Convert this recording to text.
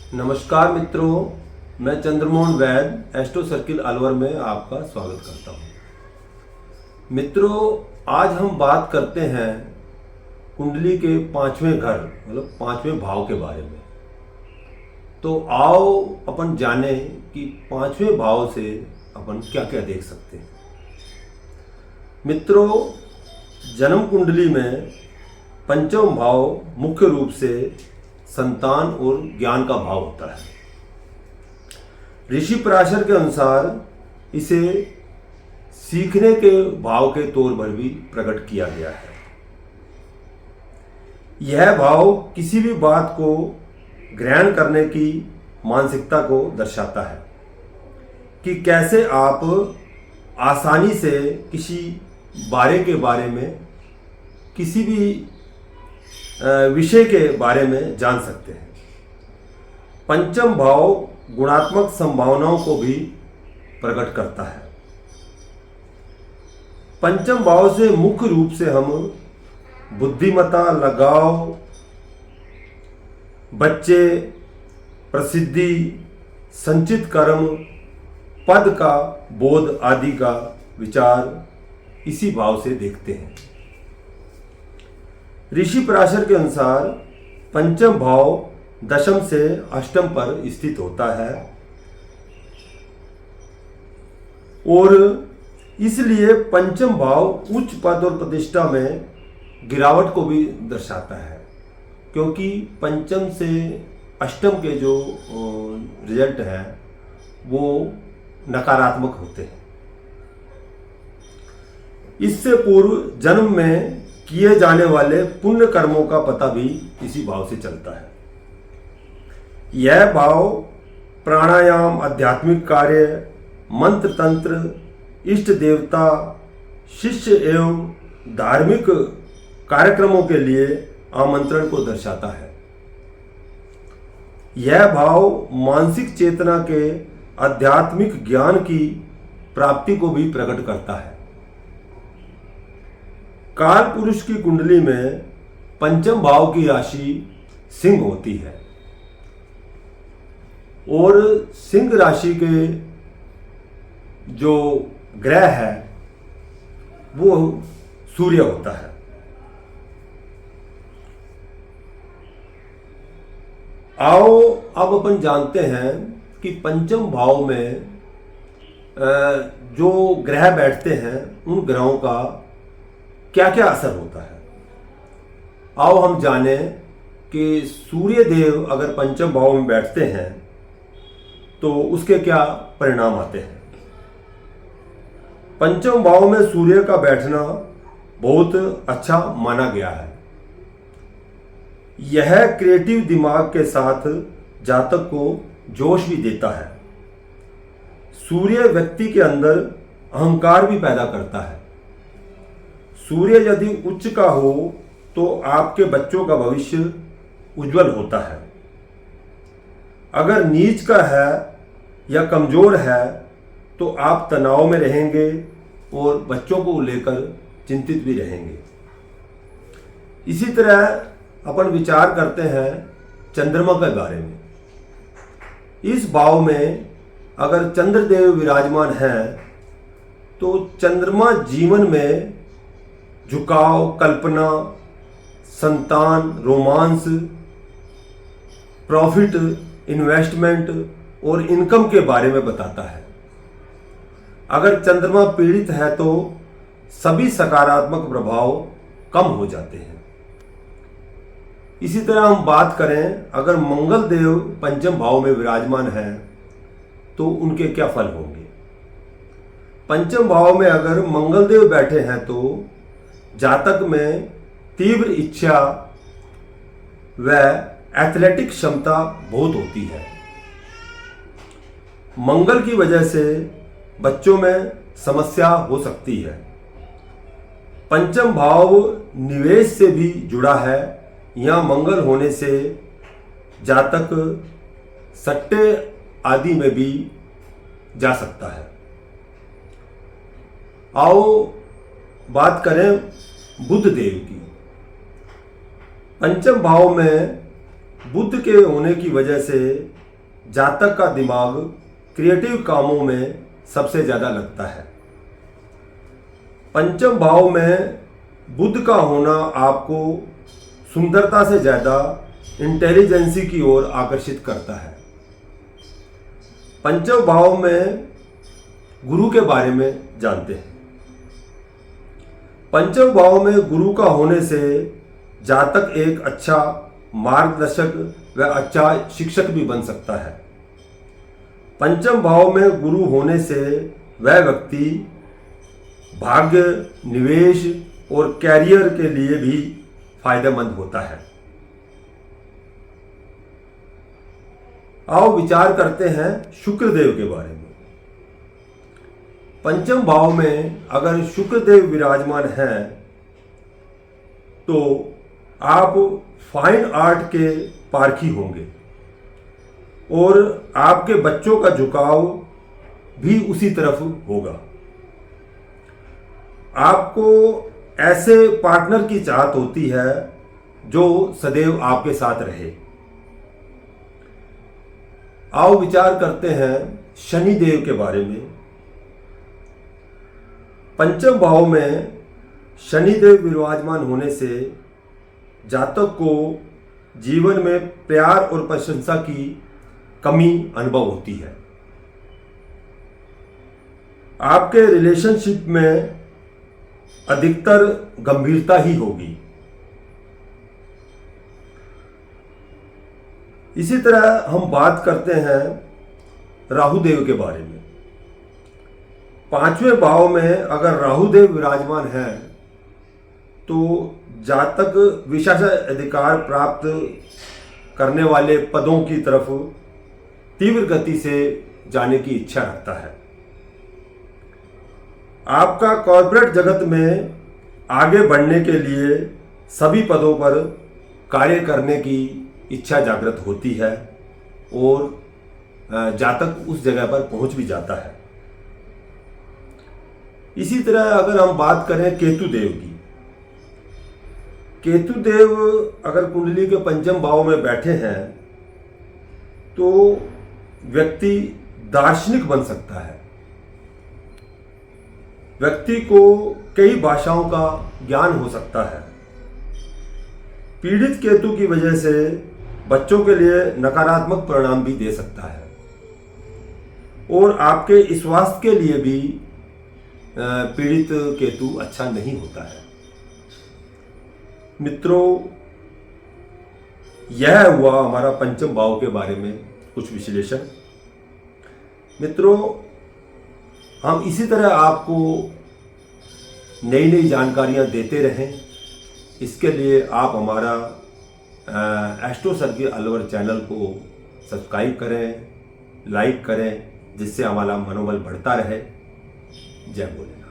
नमस्कार मित्रों, मैं चंद्रमोहन वैद एस्ट्रो सर्किल अलवर में आपका स्वागत करता हूं। मित्रों, आज हम बात करते हैं कुंडली के पांचवें घर मतलब पांचवें भाव के बारे में। तो आओ अपन जाने कि पांचवें भाव से अपन क्या क्या देख सकते हैं। मित्रों, जन्म कुंडली में पंचम भाव मुख्य रूप से संतान और ज्ञान का भाव होता है। ऋषि पराशर के अनुसार इसे सीखने के भाव के तौर पर भी प्रकट किया गया है। यह भाव किसी भी बात को ग्रहण करने की मानसिकता को दर्शाता है कि कैसे आप आसानी से किसी के बारे में किसी भी विषय के बारे में जान सकते हैं। पंचम भाव गुणात्मक संभावनाओं को भी प्रकट करता है। पंचम भाव से मुख्य रूप से हम बुद्धिमत्ता, लगाव, बच्चे, प्रसिद्धि, संचित कर्म, पद का बोध आदि का विचार इसी भाव से देखते हैं। ऋषि पराशर के अनुसार पंचम भाव दशम से अष्टम पर स्थित होता है और इसलिए पंचम भाव उच्च पद और प्रतिष्ठा में गिरावट को भी दर्शाता है, क्योंकि पंचम से अष्टम के जो रिजल्ट हैं वो नकारात्मक होते हैं। इससे पूर्व जन्म में किए जाने वाले पुण्य कर्मों का पता भी इसी भाव से चलता है। यह भाव प्राणायाम, आध्यात्मिक कार्य, मंत्र तंत्र, इष्ट देवता, शिष्य एवं धार्मिक कार्यक्रमों के लिए आमंत्रण को दर्शाता है। यह भाव मानसिक चेतना के आध्यात्मिक ज्ञान की प्राप्ति को भी प्रकट करता है। काल पुरुष की कुंडली में पंचम भाव की राशि सिंह होती है और सिंह राशि के जो ग्रह है वो सूर्य होता है। आओ अब अपन जानते हैं कि पंचम भाव में जो ग्रह बैठते हैं उन ग्रहों का क्या क्या असर होता है। आओ हम जाने कि सूर्य देव अगर पंचम भाव में बैठते हैं तो उसके क्या परिणाम आते हैं। पंचम भाव में सूर्य का बैठना बहुत अच्छा माना गया है। यह क्रिएटिव दिमाग के साथ जातक को जोश भी देता है। सूर्य व्यक्ति के अंदर अहंकार भी पैदा करता है। सूर्य यदि उच्च का हो तो आपके बच्चों का भविष्य उज्जवल होता है। अगर नीच का है या कमजोर है तो आप तनाव में रहेंगे और बच्चों को लेकर चिंतित भी रहेंगे। इसी तरह अपन विचार करते हैं चंद्रमा के बारे में। इस भाव में अगर चंद्रदेव विराजमान है तो चंद्रमा जीवन में झुकाव, कल्पना, संतान, रोमांस, प्रॉफिट, इन्वेस्टमेंट और इनकम के बारे में बताता है। अगर चंद्रमा पीड़ित है तो सभी सकारात्मक प्रभाव कम हो जाते हैं। इसी तरह हम बात करें अगर मंगल देव पंचम भाव में विराजमान है तो उनके क्या फल होंगे। पंचम भाव में अगर मंगल देव बैठे हैं तो जातक में तीव्र इच्छा व एथलेटिक क्षमता बहुत होती है। मंगल की वजह से बच्चों में समस्या हो सकती है। पंचम भाव निवेश से भी जुड़ा है। यहाँ मंगल होने से जातक सट्टे आदि में भी जा सकता है। आओ बात करें बुध देव की। पंचम भाव में बुध के होने की वजह से जातक का दिमाग क्रिएटिव कामों में सबसे ज़्यादा लगता है। पंचम भाव में बुध का होना आपको सुंदरता से ज़्यादा इंटेलिजेंसी की ओर आकर्षित करता है। पंचम भाव में गुरु के बारे में जानते हैं। पंचम भाव में गुरु का होने से जातक एक अच्छा मार्गदर्शक व अच्छा शिक्षक भी बन सकता है। पंचम भाव में गुरु होने से वह व्यक्ति भाग्य, निवेश और कैरियर के लिए भी फायदेमंद होता है। आओ विचार करते हैं शुक्रदेव के बारे में। पंचम भाव में अगर शुक्रदेव विराजमान हैं तो आप फाइन आर्ट के पारखी होंगे और आपके बच्चों का झुकाव भी उसी तरफ होगा। आपको ऐसे पार्टनर की चाहत होती है जो सदैव आपके साथ रहे। आओ विचार करते हैं शनिदेव के बारे में। पंचम भाव में शनिदेव विराजमान होने से जातक को जीवन में प्यार और प्रशंसा की कमी अनुभव होती है। आपके रिलेशनशिप में अधिकतर गंभीरता ही होगी। इसी तरह हम बात करते हैं राहुदेव के बारे में। पांचवें भाव में अगर राहुदेव विराजमान हैं तो जातक विशेषाधिकार प्राप्त करने वाले पदों की तरफ तीव्र गति से जाने की इच्छा रखता है। आपका कॉर्पोरेट जगत में आगे बढ़ने के लिए सभी पदों पर कार्य करने की इच्छा जागृत होती है और जातक उस जगह पर पहुंच भी जाता है। इसी तरह अगर हम बात करें केतुदेव की, केतुदेव अगर कुंडली के पंचम भाव में बैठे हैं तो व्यक्ति दार्शनिक बन सकता है। व्यक्ति को कई भाषाओं का ज्ञान हो सकता है। पीड़ित केतु की वजह से बच्चों के लिए नकारात्मक परिणाम भी दे सकता है और आपके स्वास्थ्य के लिए भी पीड़ित केतु अच्छा नहीं होता है। मित्रों, यह हुआ हमारा पंचम भाव के बारे में कुछ विश्लेषण। मित्रों, हम इसी तरह आपको नई नई जानकारियां देते रहें। इसके लिए आप हमारा एस्ट्रो सर्किल अलवर चैनल को सब्सक्राइब करें, लाइक करें, जिससे हमारा मनोबल बढ़ता रहे। जय भोलेनाथ।